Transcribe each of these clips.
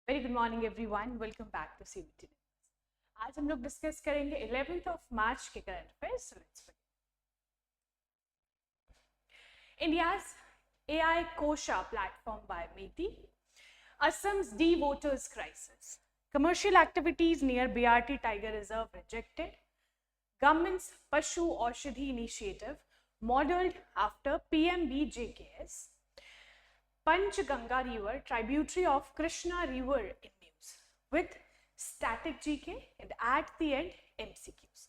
Very good morning everyone, welcome back to CBT. आज हम लोग डिस्कस करेंगे 11th ऑफ मार्च के current affairs. India's AI Kosha platform by MeitY, Assam's de-voters crisis, commercial activities near BRT Tiger Reserve rejected, government's Pashu Aushadhi initiative modeled after PMBJKS, Panchganga River, tributary of Krishna River in news, with static GK and at the end MCQs.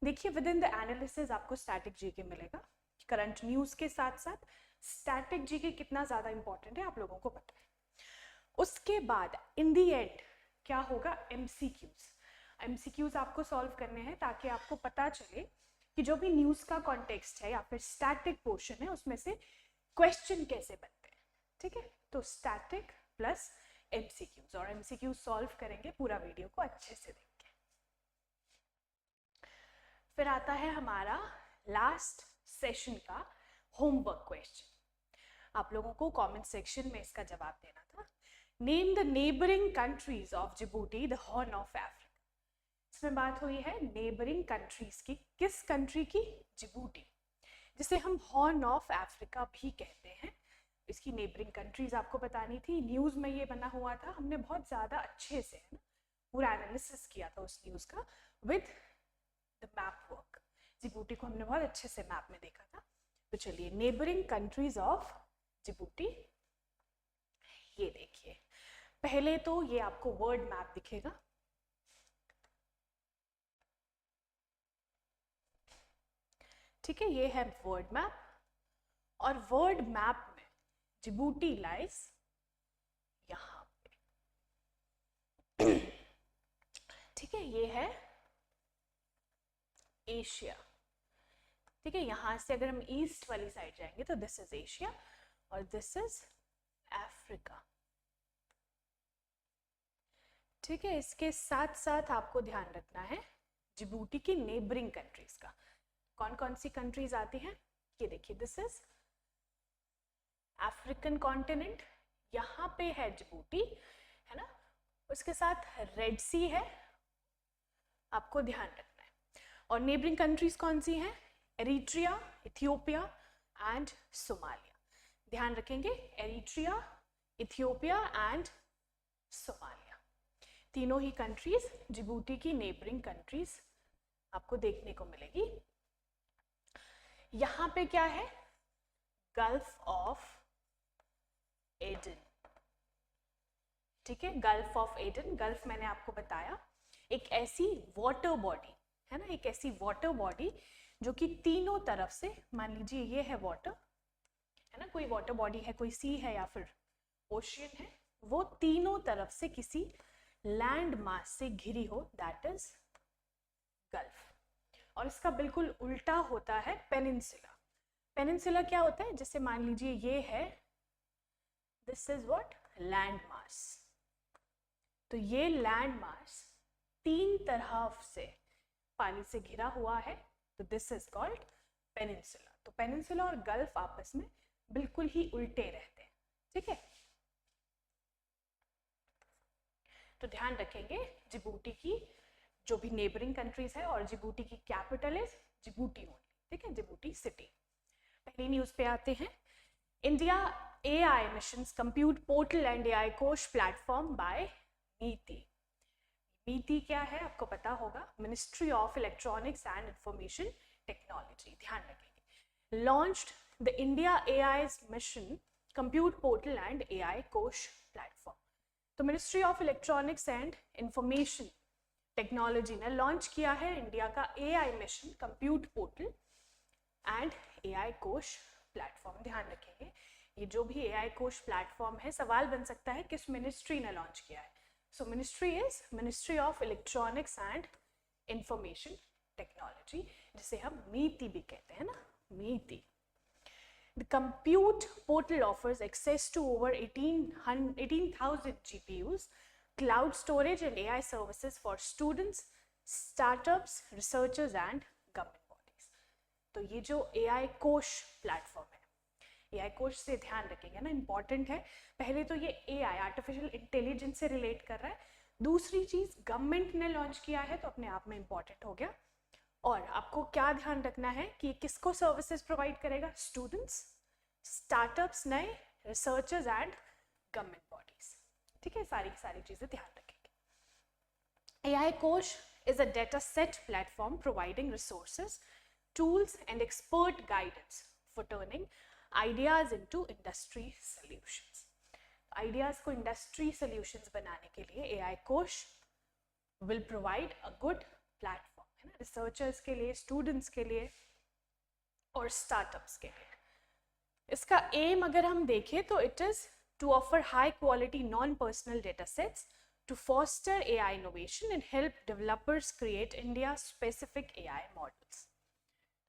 देखिए with in the analysis आपको static GK मिलेगा। Current news के साथ साथ static GK कितना ज्यादा important है आप लोगों को पता है। उसके बाद इन दी एंड क्या होगा, एमसीक्यूज आपको सॉल्व करने हैं ताकि आपको पता चले कि जो भी न्यूज का कॉन्टेक्स्ट है या फिर स्टैटिक पोर्शन है उसमें से क्वेश्चन कैसे बनते हैं। ठीक है, तो स्टैटिक प्लस एमसीक्यूज, और एमसीक्यूज सॉल्व करेंगे, पूरा वीडियो को अच्छे से देखेंगे। फिर आता है हमारा लास्ट सेशन का होमवर्क क्वेश्चन। आप लोगों को कमेंट सेक्शन में इसका जवाब देना था। Name the neighbouring countries of Djibouti, the horn of Africa. इसमें बात हुई है नेबरिंग कंट्रीज की, किस कंट्री की, जिबूटी, जिसे हम हॉर्न ऑफ अफ्रीका भी कहते हैं। इसकी नेबरिंग कंट्रीज आपको बतानी थी। न्यूज में ये बना हुआ था, हमने बहुत ज्यादा अच्छे से है ना पूरा एनालिसिस किया था उस न्यूज का with the map work. Djibouti को हमने बहुत अच्छे से मैप में देखा था। तो चलिए, नेबरिंग कंट्रीज ऑफ जिबूटी, ये देखिए। पहले तो ये आपको वर्ड मैप दिखेगा, ठीक है, ये है वर्ड मैप, और वर्ड मैप में जिबूटी लाइज यहां पे। ठीक है, ये है एशिया। ठीक है, यहां से अगर हम ईस्ट वाली साइड जाएंगे तो दिस इज एशिया और दिस इज अफ्रीका। ठीक है, इसके साथ साथ आपको ध्यान रखना है जिबूटी की नेबरिंग कंट्रीज का। कौन कौन सी कंट्रीज आती हैं, ये देखिए, दिस इज अफ्रीकन कॉन्टिनेंट, यहाँ पे है जिबूटी, है ना। उसके साथ रेड सी है, आपको ध्यान रखना है। और नेबरिंग कंट्रीज कौन सी हैं, एरिट्रिया, इथियोपिया एंड सोमालिया। ध्यान रखेंगे, एरिट्रिया, इथियोपिया एंड सोमालिया, तीनों ही कंट्रीज जिबूटी की नेबरिंग कंट्रीज आपको देखने को मिलेगी। यहां पे क्या है, गल्फ ऑफ एडन। ठीक है, गल्फ ऑफ एडन, गल्फ मैंने आपको बताया एक ऐसी वाटर बॉडी है ना, एक ऐसी वाटर बॉडी जो कि तीनों तरफ से, मान लीजिए ये है वाटर, है ना, कोई वाटर बॉडी है, कोई सी है या फिर ओशियन है, वो तीनों तरफ से किसी लैंड मास से घिरी हो, दैट इज गल्फ। और इसका बिल्कुल उल्टा होता है पेनिनसुला। पेनिनसुला क्या होता है, जैसे मान लीजिए ये है, this is what, land mass. तो ये लैंड मास तीन तरफ से पानी से घिरा हुआ है, तो दिस इज कॉल्ड पेनिनसुला। तो पेनिनसुला और गल्फ आपस में बिल्कुल ही उल्टे रहते हैं। ठीक है, तो ध्यान रखेंगे जिबूटी की जो भी नेबरिंग कंट्रीज है, और जिबूटी की कैपिटल इज जिबूटी ओनली। ठीक है, जिबूटी सिटी। पहली न्यूज पे आते हैं। India AI missions compute portal and AI कोश प्लेटफॉर्म बाय मीटी। मीटी क्या है आपको पता होगा, ministry of electronics and information technology. ध्यान रखेंगे, launched the India AI mission compute portal and AI कोश प्लेटफॉर्म। तो ministry of electronics and information technology ने लॉन्च किया है इंडिया का AI mission compute portal and AI कोश प्लेटफॉर्म। ध्यान रखेंगे, ये जो भी AI कोश प्लेटफॉर्म है, सवाल बन सकता है किस मिनिस्ट्री ने लॉन्च किया है। सो ministry is ministry of electronics and information technology, जिसे हम मीटी भी कहते हैं ना, मीटी। The compute portal offers access to over 18,000 GPUs, cloud storage and AI services for students, startups, researchers and government bodies. तो ये जो AI कोश प्लेटफॉर्म है, AI कोश से ध्यान रखेंगे ना, इंपॉर्टेंट है। पहले तो ये AI आर्टिफिशियल इंटेलिजेंस से रिलेट कर रहा है, दूसरी चीज गवर्नमेंट ने लॉन्च किया है तो अपने आप में इंपॉर्टेंट हो गया। और आपको क्या ध्यान रखना है कि किसको सर्विसेज प्रोवाइड करेगा, स्टूडेंट्स, स्टार्टअप्स, नए रिसर्चर्स एंड गवर्नमेंट बॉडीज। ठीक है, सारी सारी चीजें ध्यान रखेंगे। AI कोश is a data set platform providing resources, tools and expert guidance for turning ideas into industry solutions. Ideas को industry solutions बनाने के लिए AI कोश will provide a good platform, है ना, researchers के लिए, students के लिए और startups के लिए। इसका aim अगर हम देखें तो it is to offer high quality non-personal data sets to foster AI innovation and help developers create India specific AI models.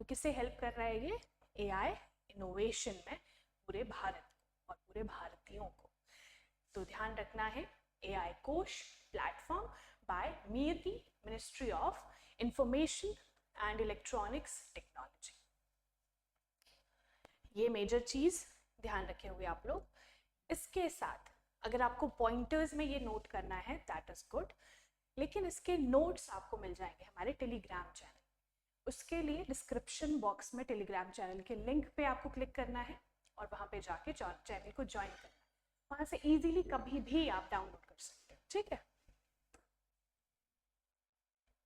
तो किससे हेल्प कर रहा है ये, AI innovation में पूरे भारत को और पूरे भारतीयों को। तो ध्यान रखना है AI कोश platform bye MeitY, ministry of information and electronics technology. ये मेजर चीज ध्यान रखे हुए आप लोग। इसके साथ अगर आपको पॉइंटर्स में ये नोट करना है दैट इज गुड, लेकिन इसके नोट्स आपको मिल जाएंगे हमारे टेलीग्राम चैनल। उसके लिए डिस्क्रिप्शन बॉक्स में टेलीग्राम चैनल के लिंक पे आपको क्लिक करना है और वहां पे जाके चैनल को ज्वाइन करना है, वहां से इजीली कभी भी आप डाउनलोड कर सकते हो। ठीक है।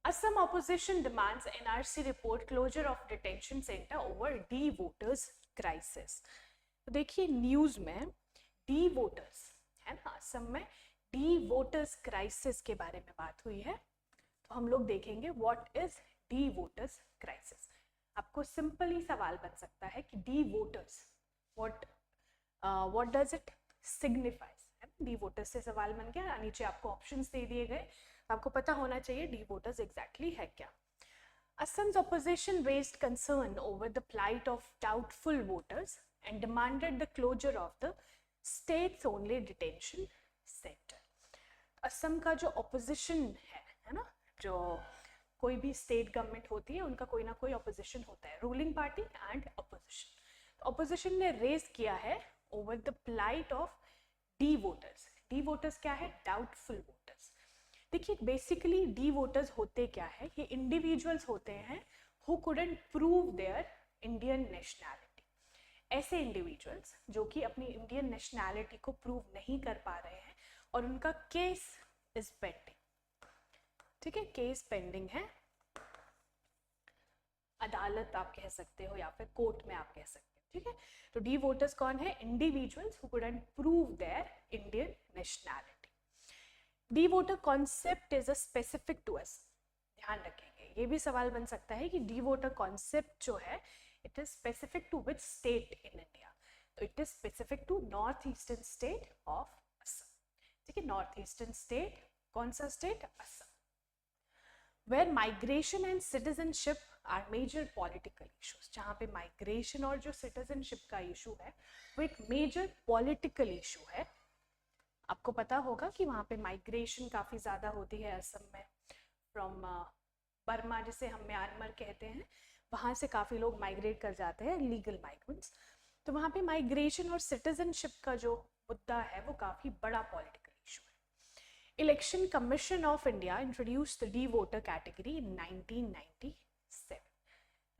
Assam opposition demands NRC report closure of detention center over de-voters crisis। तो देखिए न्यूज में de-voters है ना, असम में de-voters crisis के बारे में बात हुई है। तो हम लोग देखेंगे what is de-voters crisis। आपको सिंपल ही सवाल बन सकता है कि de-voters what does it signifies, de-voters से सवाल बन गया, नीचे आपको ऑप्शंस दे दिए गए, आपको पता होना चाहिए de-voters एग्जैक्टली है क्या। Assam's opposition raised concern over the plight of doubtful voters and demanded the closure of the state's only detention center। Assam का जो opposition है ना, जो कोई भी स्टेट गवर्नमेंट होती है उनका कोई ना कोई opposition होता है, ruling party and opposition। opposition ने रेज किया है over the plight of de-voters। de-voters क्या है, doubtful voters। देखिए बेसिकली de-voters होते क्या है, ये इंडिविजुअल्स होते हैं who couldn't prove their Indian nationality। ऐसे इंडिविजुअल्स जो कि अपनी इंडियन नेशनैलिटी को प्रूव नहीं कर पा रहे हैं और उनका केस इज पेंडिंग। ठीक है, केस पेंडिंग है, अदालत आप कह सकते हो या फिर कोर्ट में आप कह सकते हो। ठीक है, तो de-voters कौन है, individuals who couldn't prove their Indian nationality। de-voter concept is a specific to us। ध्यान रखेंगे, ये भी सवाल बन सकता है कि de-voter concept जो है it is specific to which state in India। तो it is specific to north eastern state of Assam। ठीक है, नॉर्थ ईस्टर्न स्टेट, कौन सा state, Assam. where migration and citizenship are major political issues। जहाँ पे migration और जो सिटीजनशिप का इशू है वो एक मेजर पॉलिटिकल इशू है। आपको पता होगा कि वहाँ पे माइग्रेशन काफ़ी ज़्यादा होती है असम में, फ्रॉम बर्मा जिसे हम म्यांमार कहते हैं, वहाँ से काफ़ी लोग माइग्रेट कर जाते हैं, लीगल माइग्रेंट्स। तो वहाँ पे माइग्रेशन और सिटीजनशिप का जो मुद्दा है वो काफ़ी बड़ा पॉलिटिकल इशू है। Election commission of India introduced the de-voter category इन 1997।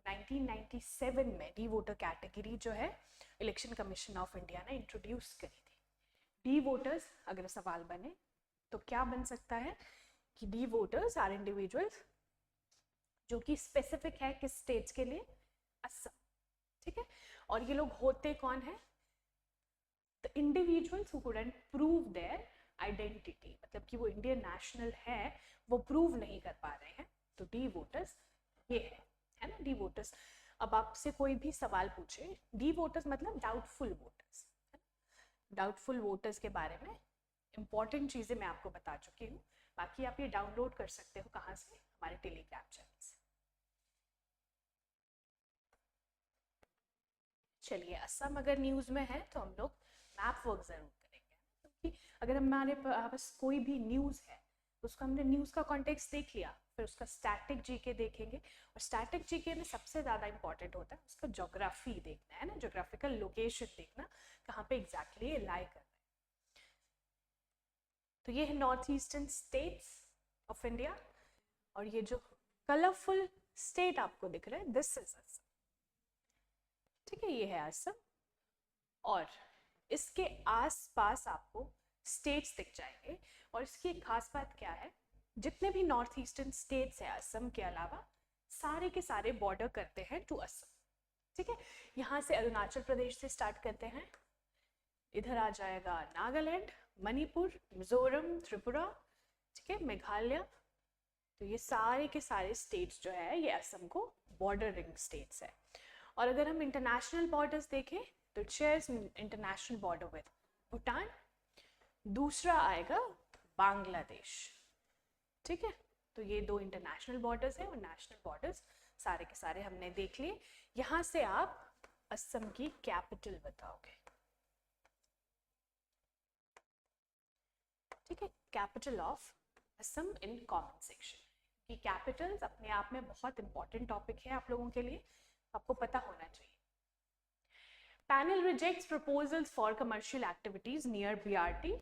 1997 में de-voter कैटेगरी जो है इलेक्शन कमीशन ऑफ इंडिया ने इंट्रोड्यूस करी थी। de-voters अगर सवाल बने तो क्या बन सकता है कि de-voters आर इंडिविजुअल्स जो कि स्पेसिफिक है किस स्टेट्स के लिए, असम। ठीक है, और ये लोग होते कौन है, the individuals who couldn't prove their identity, मतलब कि वो इंडियन नेशनल है वो प्रूव नहीं कर पा रहे हैं, तो de-voters ये है ना de-voters। अब आपसे कोई भी सवाल पूछे, de-voters मतलब डाउटफुल वोटर्स। डाउटफुल वोटर्स के बारे में इंपॉर्टेंट चीज़ें मैं आपको बता चुकी हूँ, बाकी आप ये डाउनलोड कर सकते हो कहाँ से, हमारे टेलीग्राम चैनल से। चलिए, असम अगर न्यूज़ में है तो हम लोग मैप वर्क ज़रूर करेंगे, क्योंकि अगर हमारे पास कोई भी न्यूज़ है तो उसको हमने न्यूज़ का कॉन्टेक्स्ट देख लिया, फिर उसका स्टैटिक जीके देखेंगे, और स्टैटिक जीके में सबसे ज़्यादा इंपॉर्टेंट होता है उसका ज्योग्राफी देखना है ना, ज्योग्राफिकल लोकेशन देखना कहाँ पे एग्जैक्टली ये लाई कर रहा है। तो ये है north eastern states of India, और ये जो कलरफुल स्टेट आपको दिख रहा है दिस इज असम, ठीक है, ये है असम। और इसके आसपास आपको स्टेट्स दिख जाएंगे, और इसकी एक खास बात क्या है, जितने भी नॉर्थ ईस्टर्न स्टेट्स हैं असम के अलावा, सारे के सारे बॉर्डर करते हैं टू असम, ठीक है। यहाँ से अरुणाचल प्रदेश से स्टार्ट करते हैं, इधर आ जाएगा नागालैंड, मणिपुर, मिजोरम, त्रिपुरा, ठीक है, मेघालय। तो ये सारे के सारे स्टेट्स जो है ये असम को बॉर्डरिंग स्टेट्स है। और अगर हम इंटरनेशनल बॉर्डर्स देखें तो it shares international border with Bhutan, दूसरा आएगा बांग्लादेश, ठीक है। तो ये दो इंटरनेशनल बॉर्डर्स हैं, और नेशनल बॉर्डर्स सारे के सारे हमने देख लिए। यहाँ से आप असम की कैपिटल बताओगे, ठीक है, capital of Assam in common section. कि कैपिटल्स अपने आप में बहुत इंपॉर्टेंट टॉपिक है आप लोगों के लिए, आपको पता होना चाहिए। Panel rejects proposals for commercial activities near BRT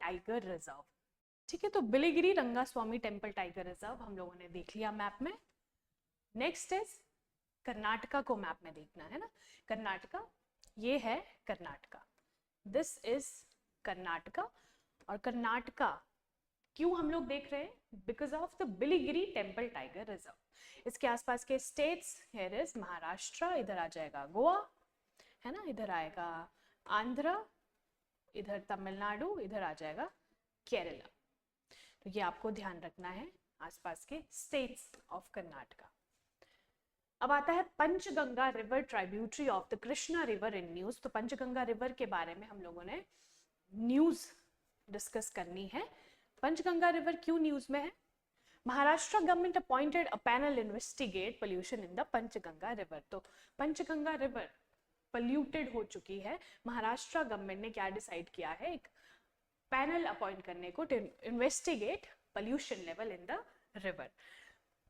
tiger reserve, ठीक है। तो Biligiri Rangaswamy temple tiger reserve हम लोगों ने देख लिया मैप में। नेक्स्ट इज कर्नाटका को मैप में देखना है ना, कर्नाटका, ये है कर्नाटका, दिस इज कर्नाटका। और कर्नाटका क्यों हम लोग देख रहे हैं, because of the Biligiri temple tiger reserve. इसके आसपास के स्टेट्स, हियर इज महाराष्ट्र, इधर आ जाएगा गोवा, है ना, इधर आएगा आंध्र, इधर तमिलनाडु, इधर आ जाएगा केरला। तो ये आपको ध्यान रखना है आसपास के स्टेट्स ऑफ कर्नाटका। अब आता है Panchganga river tributary of the Krishna river in news. तो पंचगंगा रिवर के बारे में हम लोगों ने न्यूज डिस्कस करनी है। पंचगंगा रिवर क्यों न्यूज में है, Maharashtra government appointed a panel investigate pollution in the Panchganga river. तो पंचगंगा रिवर पोल्यूटेड हो चुकी है, महाराष्ट्र गवर्नमेंट ने क्या डिसाइड किया है, एक पैनल अपॉइंट करने को to investigate pollution level in the river.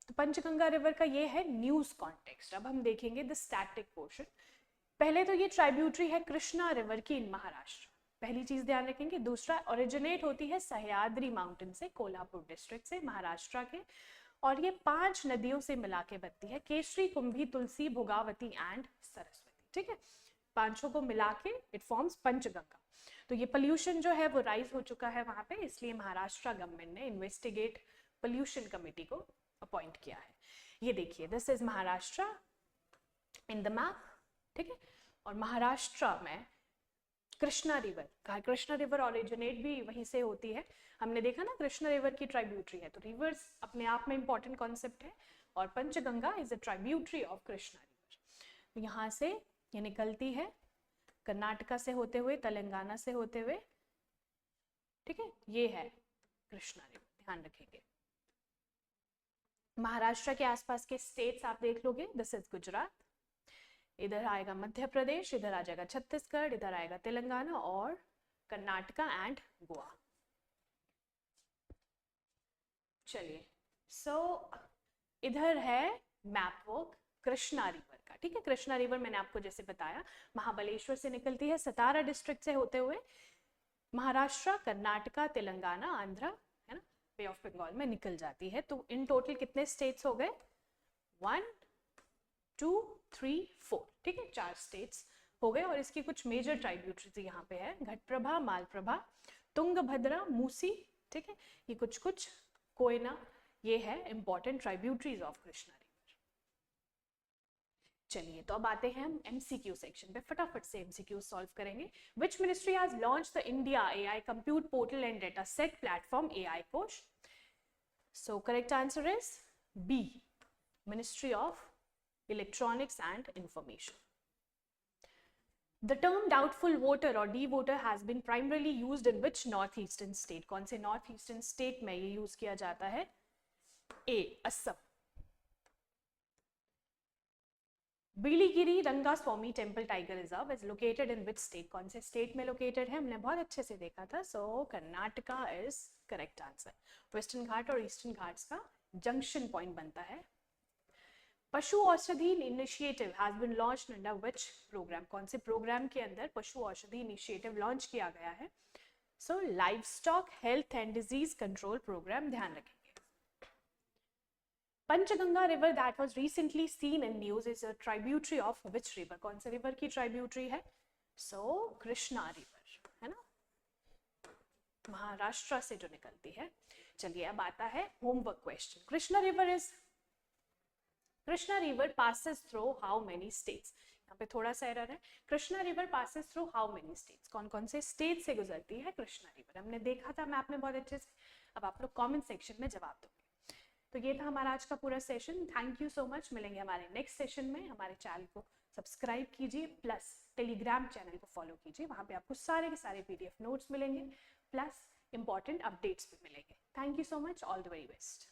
तो पंचगंगा रिवर का ये है न्यूज कॉन्टेक्स्ट। अब हम देखेंगे द स्टैटिक पोर्शन। पहले तो ये ट्राइब्यूटरी है कृष्णा रिवर की इन महाराष्ट्र, पहली चीज ध्यान रखेंगे। दूसरा, ओरिजिनेट होती है सह्याद्री माउंटेन से, कोल्हापुर डिस्ट्रिक्ट से, महाराष्ट्र के, और ये 5 नदियों से मिला के बनती है, केशरी, कुंभी, तुलसी, भोगावती एंड सरस्वती, ठीक है। 5 को मिला के इट फॉर्म्स पंचगंगा। तो ये पोल्यूशन जो है वो राइज हो चुका है वहां पे, इसलिए महाराष्ट्र गवर्नमेंट ने इन्वेस्टिगेट पोल्यूशन कमेटी को अपॉइंट किया है। ये देखिए, this is Maharashtra in the map, ठीक है। और महाराष्ट्र में Krishna river, Krishna river originate भी वहीं से होती है, हमने देखा ना, कृष्णा रिवर की ट्राइब्यूटरी है। तो रिवर्स अपने आप में इंपॉर्टेंट कॉन्सेप्ट है, और Panchganga is a tributary of Krishna river. यहाँ से ये निकलती है कर्नाटका से होते हुए, तेलंगाना से होते हुए, ठीक है, ये है कृष्णा रिवर, ध्यान रखेंगे। महाराष्ट्र के आसपास के स्टेट्स आप देख लोगे, दिस इज गुजरात, इधर आएगा मध्य प्रदेश, इधर आ जाएगा छत्तीसगढ़, इधर आएगा तेलंगाना और कर्नाटका एंड गोवा। चलिए, सो इधर है मैप वर्क कृष्णा रिवर का, ठीक है। कृष्णा रिवर मैंने आपको जैसे बताया महाबलेश्वर से निकलती है, सतारा डिस्ट्रिक्ट से होते हुए महाराष्ट्र, कर्नाटका, तेलंगाना, आंध्र, है ना, बे ऑफ बंगाल में निकल जाती है। तो इन टोटल कितने स्टेट्स हो गए, 1 2 3 4, ठीक है, 4 स्टेट्स हो गए। और इसकी कुछ मेजर ट्राइब्यूटरीज यहाँ पे है, घटप्रभा, मालप्रभा, तुंगभद्रा, मूसी, ठीक है, ये कुछ कोयना, ये है important tributaries of Krishna river. चलिए, तो अब आते हैं हम एमसीक्यू सेक्शन पे, फटाफट से एमसीक्यू सॉल्व करेंगे। Which ministry has launched the India AI compute portal and data set platform AI Kosh? So correct answer is B, ministry of Electronics and Information. The term doubtful voter or D-voter has been primarily used in which northeastern state? कौन से northeastern state में ये use किया जाता है? A, Assam. Biligiri Rangaswamy temple tiger reserve is located in which state? कौन से state में लोकेटेड है? हमने बहुत अच्छे से देखा था, so Karnataka is correct answer. Western Ghat और ईस्टर्न घाट्स का जंक्शन पॉइंट बनता है। पशु औषधि initiative has been launched under which programme, कौन से प्रोग्राम के अंदर पशु औषधि इनिशिएटिव लॉन्च किया गया है? So livestock health and disease control programme, ध्यान रखेंगे। Panchganga river that was recently seen in news is a tributary of which river, कौन से रिवर की ट्राइब्यूटरी है? सो कृष्णा रिवर, है ना, महाराष्ट्र से जो निकलती है। चलिए अब आता है homework question. Krishna river passes through how many states? यहाँ पे थोड़ा सा एरर है। Krishna river passes through how many states? कौन कौन से स्टेट से गुजरती है कृष्णा रिवर? हमने देखा था मैप में बहुत अच्छे से। अब आप लोग कमेंट सेक्शन में जवाब दोगे। तो ये था हमारा आज का पूरा session. Thank you so much. मिलेंगे हमारे नेक्स्ट सेशन में। हमारे चैनल को सब्सक्राइब कीजिए, प्लस टेलीग्राम चैनल को फॉलो कीजिए, वहाँ पे आपको सारे के सारे PDF नोट्स मिलेंगे, प्लस इंपॉर्टेंट अपडेट्स भी मिलेंगे। Thank you so much, all the very best.